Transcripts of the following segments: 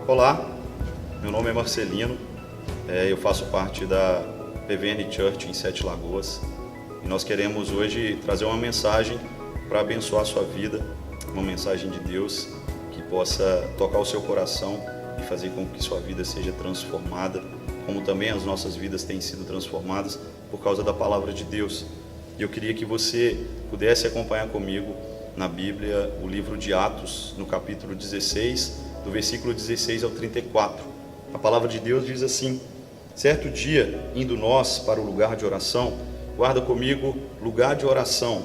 Olá, meu nome é Marcelino, eu faço parte da PVN Church em Sete Lagoas e nós queremos hoje trazer uma mensagem para abençoar a sua vida, uma mensagem de Deus que possa tocar o seu coração e fazer com que sua vida seja transformada, como também as nossas vidas têm sido transformadas por causa da palavra de Deus. E eu queria que você pudesse acompanhar comigo na Bíblia o livro de Atos, no capítulo 16, do versículo 16 ao 34. A palavra de Deus diz assim: certo dia, indo nós para o lugar de oração, guarda comigo, lugar de oração,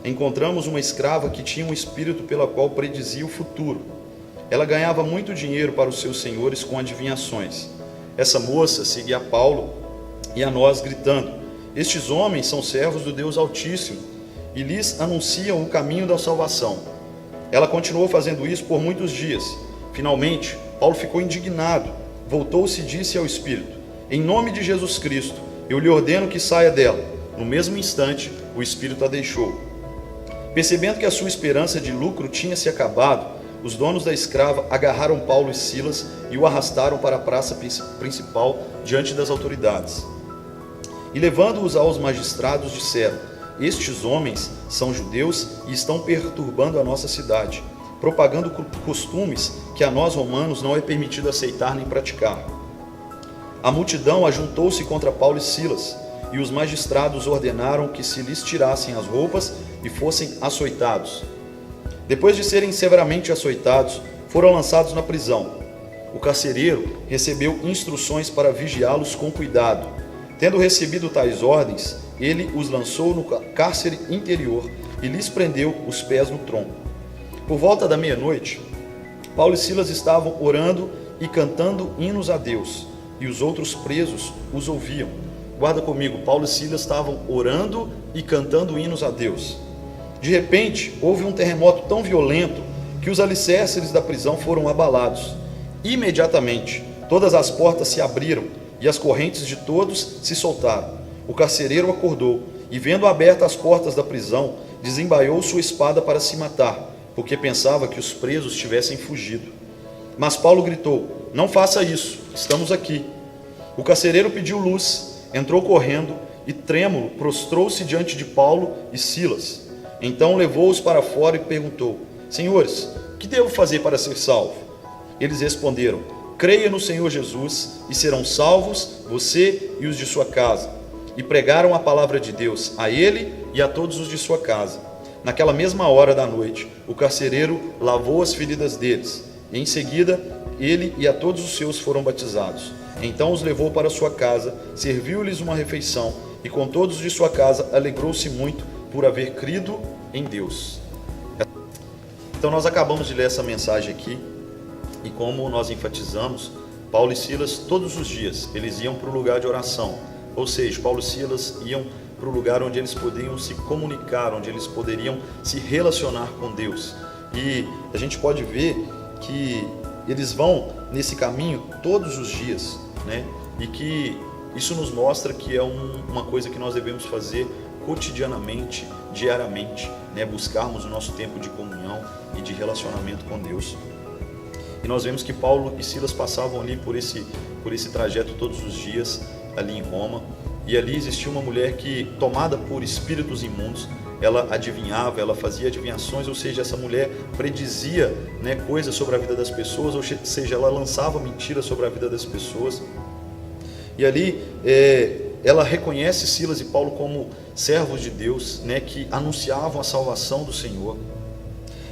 encontramos uma escrava que tinha um espírito pela qual predizia o futuro. Ela ganhava muito dinheiro para os seus senhores com adivinhações. Essa moça seguia a Paulo e a nós, gritando: estes homens são servos do Deus Altíssimo e lhes anunciam o caminho da salvação. Ela continuou fazendo isso por muitos dias. Finalmente, Paulo ficou indignado, voltou-se e disse ao espírito: em nome de Jesus Cristo, eu lhe ordeno que saia dela. No mesmo instante, o espírito a deixou. Percebendo que a sua esperança de lucro tinha se acabado, os donos da escrava agarraram Paulo e Silas e o arrastaram para a praça principal diante das autoridades. E levando-os aos magistrados, disseram: estes homens são judeus e estão perturbando a nossa cidade, propagando costumes que a nós romanos não é permitido aceitar nem praticar. A multidão ajuntou-se contra Paulo e Silas, e os magistrados ordenaram que se lhes tirassem as roupas e fossem açoitados. Depois de serem severamente açoitados, foram lançados na prisão. O carcereiro recebeu instruções para vigiá-los com cuidado. Tendo recebido tais ordens, ele os lançou no cárcere interior e lhes prendeu os pés no tronco. Por volta da meia-noite, Paulo e Silas estavam orando e cantando hinos a Deus, e os outros presos os ouviam. Guarda comigo, Paulo e Silas estavam orando e cantando hinos a Deus. De repente, houve um terremoto tão violento que os alicerces da prisão foram abalados. Imediatamente, todas as portas se abriram e as correntes de todos se soltaram. O carcereiro acordou e, vendo abertas as portas da prisão, desembaiou sua espada para se matar, porque pensava que os presos tivessem fugido. Mas Paulo gritou: não faça isso, estamos aqui. O carcereiro pediu luz, entrou correndo e, trêmulo, prostrou-se diante de Paulo e Silas. Então levou-os para fora e perguntou: senhores, o que devo fazer para ser salvo? Eles responderam: creia no Senhor Jesus e serão salvos você e os de sua casa. E pregaram a palavra de Deus a ele e a todos os de sua casa. Naquela mesma hora da noite, o carcereiro lavou as feridas deles. E em seguida, ele e a todos os seus foram batizados. Então os levou para sua casa, serviu-lhes uma refeição, e com todos de sua casa alegrou-se muito por haver crido em Deus. Então nós acabamos de ler essa mensagem aqui. E como nós enfatizamos, Paulo e Silas, todos os dias, eles iam para o lugar de oração. Ou seja, Paulo e Silas iam para o lugar onde eles poderiam se comunicar, onde eles poderiam se relacionar com Deus. E a gente pode ver que eles vão nesse caminho todos os dias, né? E que isso nos mostra que é uma coisa que nós devemos fazer cotidianamente, diariamente, né? Buscarmos o nosso tempo de comunhão e de relacionamento com Deus. E nós vemos que Paulo e Silas passavam ali por esse trajeto todos os dias, ali em Roma. E ali existia uma mulher que, tomada por espíritos imundos, ela adivinhava, ela fazia adivinhações, ou seja, essa mulher predizia, né, coisas sobre a vida das pessoas, ou seja, ela lançava mentiras sobre a vida das pessoas. E ali ela reconhece Silas e Paulo como servos de Deus, né, que anunciavam a salvação do Senhor.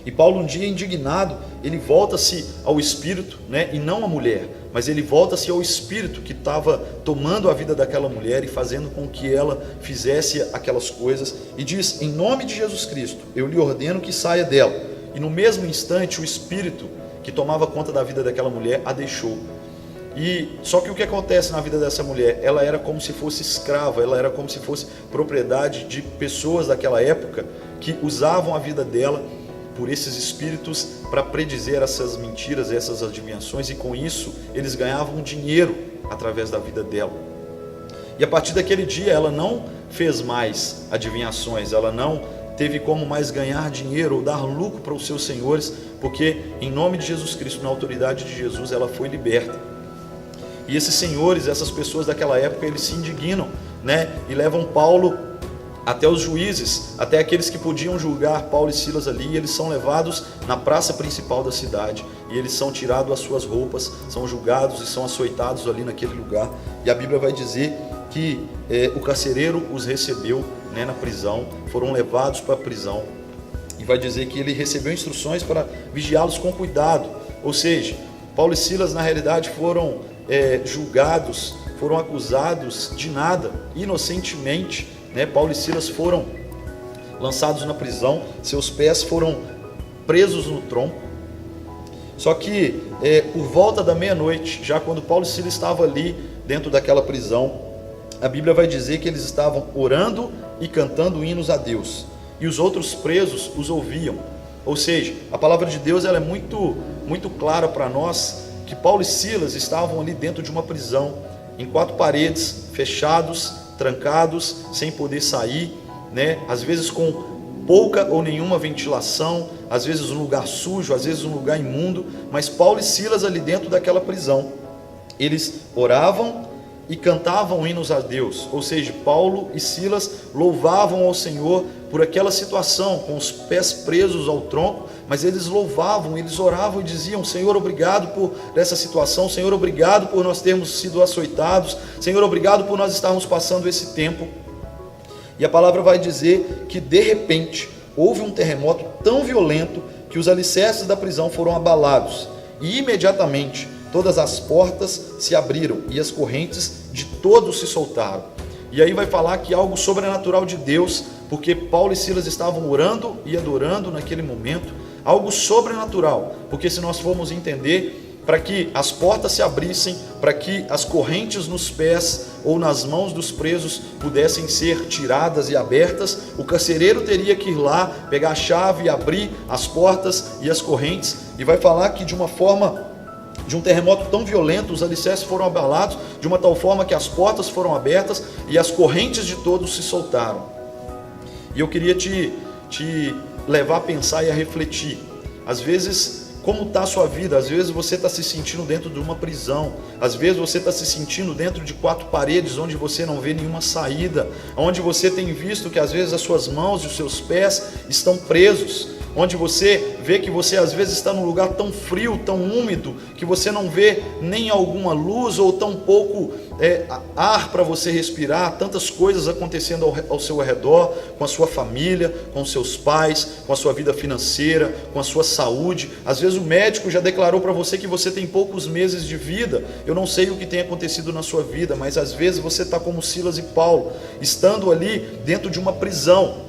E Paulo, um dia indignado, ele volta-se ao espírito, né, e não à mulher, mas ele volta-se ao espírito que estava tomando a vida daquela mulher e fazendo com que ela fizesse aquelas coisas, e diz: em nome de Jesus Cristo, eu lhe ordeno que saia dela. E no mesmo instante, o espírito que tomava conta da vida daquela mulher a deixou. E só que o que acontece na vida dessa mulher? Ela era como se fosse escrava, ela era como se fosse propriedade de pessoas daquela época que usavam a vida dela por esses espíritos para predizer essas mentiras, essas adivinhações, e com isso eles ganhavam dinheiro através da vida dela. E a partir daquele dia ela não fez mais adivinhações, ela não teve como mais ganhar dinheiro ou dar lucro para os seus senhores, porque em nome de Jesus Cristo, na autoridade de Jesus, ela foi liberta. E esses senhores, essas pessoas daquela época, eles se indignam, né? E levam Paulo até os juízes, até aqueles que podiam julgar Paulo e Silas ali. Eles são levados na praça principal da cidade e eles são tirados as suas roupas, são julgados e são açoitados ali naquele lugar. E a Bíblia vai dizer que o carcereiro os recebeu, né, na prisão, foram levados para a prisão, e vai dizer que ele recebeu instruções para vigiá-los com cuidado. Ou seja, Paulo e Silas na realidade foram julgados, foram acusados de nada, inocentemente, né? Paulo e Silas foram lançados na prisão, seus pés foram presos no tronco. Só que por volta da meia-noite, já quando Paulo e Silas estavam ali dentro daquela prisão, a Bíblia vai dizer que eles estavam orando e cantando hinos a Deus, e os outros presos os ouviam. Ou seja, a palavra de Deus ela é muito, muito clara para nós, que Paulo e Silas estavam ali dentro de uma prisão, em 4 paredes, fechados, trancados, sem poder sair, né? Às vezes com pouca ou nenhuma ventilação, às vezes um lugar sujo, às vezes um lugar imundo, mas Paulo e Silas ali dentro daquela prisão, eles oravam e cantavam hinos a Deus. Ou seja, Paulo e Silas louvavam ao Senhor por aquela situação, com os pés presos ao tronco, mas eles louvavam, eles oravam e diziam: Senhor, obrigado por essa situação, Senhor, obrigado por nós termos sido açoitados, Senhor, obrigado por nós estarmos passando esse tempo. E a palavra vai dizer que de repente houve um terremoto tão violento que os alicerces da prisão foram abalados, e imediatamente todas as portas se abriram e as correntes de todos se soltaram. E aí vai falar que algo sobrenatural de Deus, porque Paulo e Silas estavam orando e adorando naquele momento, algo sobrenatural, porque se nós formos entender, para que as portas se abrissem, para que as correntes nos pés ou nas mãos dos presos pudessem ser tiradas e abertas, o carcereiro teria que ir lá, pegar a chave e abrir as portas e as correntes. E vai falar que de um terremoto tão violento, os alicerces foram abalados, de uma tal forma que as portas foram abertas e as correntes de todos se soltaram. E eu queria te levar a pensar e a refletir. Às vezes, como está a sua vida? Às vezes você está se sentindo dentro de uma prisão, às vezes você está se sentindo dentro de 4 paredes, onde você não vê nenhuma saída, onde você tem visto que às vezes as suas mãos e os seus pés estão presos, onde você vê que você às vezes está num lugar tão frio, tão úmido, que você não vê nem alguma luz ou tão pouco ar para você respirar, tantas coisas acontecendo ao seu redor, com a sua família, com os seus pais, com a sua vida financeira, com a sua saúde. Às vezes o médico já declarou para você que você tem poucos meses de vida. Eu não sei o que tem acontecido na sua vida, mas às vezes você está como Silas e Paulo, estando ali dentro de uma prisão,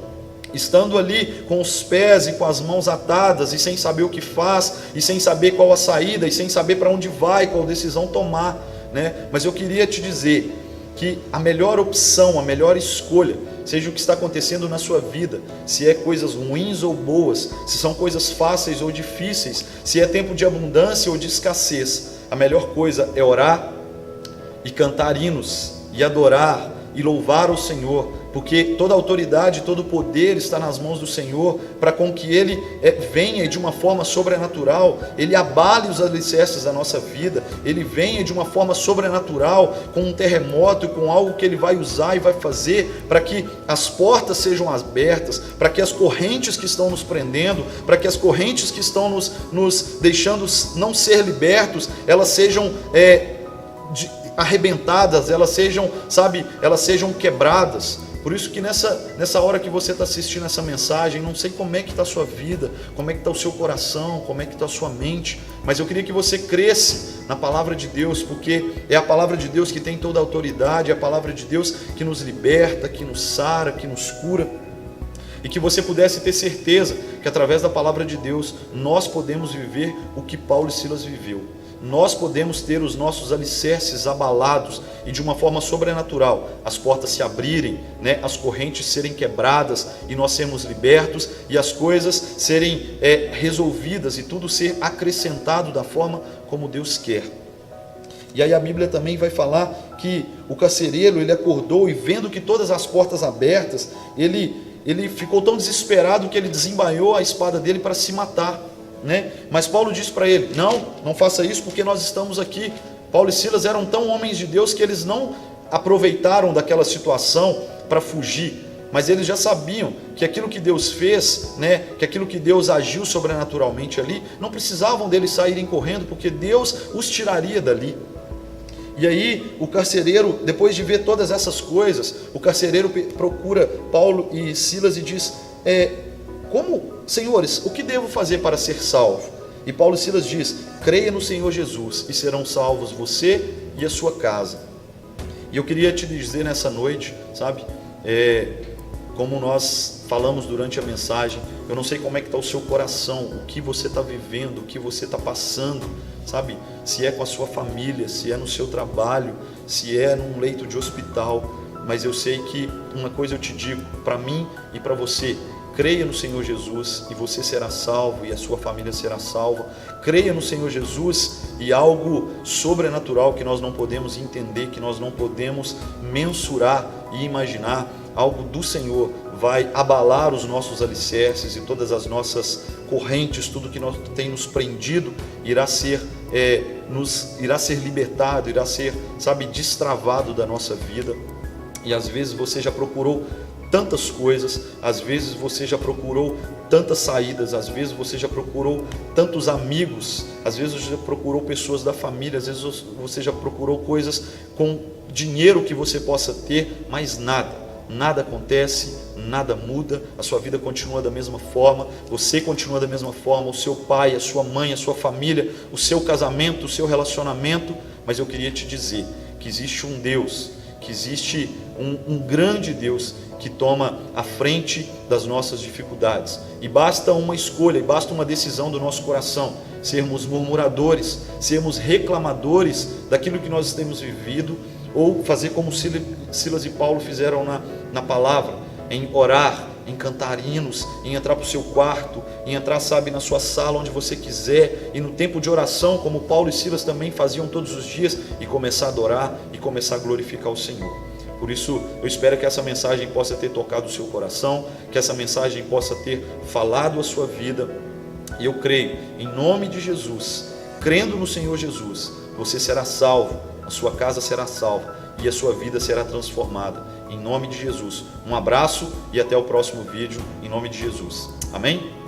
estando ali com os pés e com as mãos atadas e sem saber o que faz, e sem saber qual a saída, e sem saber para onde vai, qual decisão tomar, né? Mas eu queria te dizer que a melhor opção, a melhor escolha, seja o que está acontecendo na sua vida, se é coisas ruins ou boas, se são coisas fáceis ou difíceis, se é tempo de abundância ou de escassez, a melhor coisa é orar e cantar hinos e adorar e louvar o Senhor, porque toda autoridade, todo poder está nas mãos do Senhor, para com que Ele venha de uma forma sobrenatural, Ele abale os alicerces da nossa vida, Ele venha de uma forma sobrenatural, com um terremoto, com algo que Ele vai usar e vai fazer, para que as portas sejam abertas, para que as correntes que estão nos prendendo, para que as correntes que estão nos deixando não ser libertos, elas sejam arrebentadas, elas sejam quebradas. Por isso que nessa hora que você está assistindo essa mensagem, não sei como é que está a sua vida, como é que está o seu coração, como é que está a sua mente, mas eu queria que você cresce na palavra de Deus, porque é a palavra de Deus que tem toda a autoridade, é a palavra de Deus que nos liberta, que nos sara, que nos cura, e que você pudesse ter certeza que através da palavra de Deus nós podemos viver o que Paulo e Silas viveu. Nós podemos ter os nossos alicerces abalados e de uma forma sobrenatural as portas se abrirem, né? As correntes serem quebradas e nós sermos libertos e as coisas serem resolvidas e tudo ser acrescentado da forma como Deus quer. E aí a Bíblia também vai falar que o carcereiro, ele acordou e vendo que todas as portas abertas, ele ficou tão desesperado que ele desembainhou a espada dele para se matar. né? Mas Paulo disse para ele: não faça isso, porque nós estamos aqui. Paulo e Silas eram tão homens de Deus que eles não aproveitaram daquela situação para fugir, mas eles já sabiam que aquilo que Deus fez, né, que aquilo que Deus agiu sobrenaturalmente ali, não precisavam deles saírem correndo, porque Deus os tiraria dali. E aí o carcereiro, depois de ver todas essas coisas, o carcereiro procura Paulo e Silas e diz: senhores, o que devo fazer para ser salvo? E Paulo e Silas diz: creia no Senhor Jesus e serão salvos você e a sua casa. E eu queria te dizer nessa noite, sabe, como nós falamos durante a mensagem, eu não sei como é que está o seu coração, o que você está vivendo, o que você está passando, sabe, se é com a sua família, se é no seu trabalho, se é num leito de hospital, mas eu sei que uma coisa eu te digo, para mim e para você: creia no Senhor Jesus e você será salvo e a sua família será salva. Creia no Senhor Jesus e algo sobrenatural que nós não podemos entender, que nós não podemos mensurar e imaginar, algo do Senhor vai abalar os nossos alicerces e todas as nossas correntes, tudo que tem nos prendido irá ser libertado, irá ser, sabe, destravado da nossa vida. E às vezes você já procurou tantas coisas, às vezes você já procurou tantas saídas, às vezes você já procurou tantos amigos, às vezes você já procurou pessoas da família, às vezes você já procurou coisas com dinheiro que você possa ter, mas nada acontece, nada muda, a sua vida continua da mesma forma, você continua da mesma forma, o seu pai, a sua mãe, a sua família, o seu casamento, o seu relacionamento. Mas eu queria te dizer que existe um Deus, que existe um grande Deus que toma a frente das nossas dificuldades, e basta uma escolha, e basta uma decisão do nosso coração, sermos murmuradores, sermos reclamadores daquilo que nós temos vivido, ou fazer como Silas e Paulo fizeram na palavra, em orar, em cantar hinos, em entrar para o seu quarto, em entrar, sabe, na sua sala, onde você quiser, e no tempo de oração, como Paulo e Silas também faziam todos os dias, e começar a adorar, e começar a glorificar o Senhor. Por isso, eu espero que essa mensagem possa ter tocado o seu coração, que essa mensagem possa ter falado a sua vida, e eu creio, em nome de Jesus, crendo no Senhor Jesus, você será salvo, a sua casa será salva, e a sua vida será transformada, em nome de Jesus. Um abraço e até o próximo vídeo, em nome de Jesus. Amém?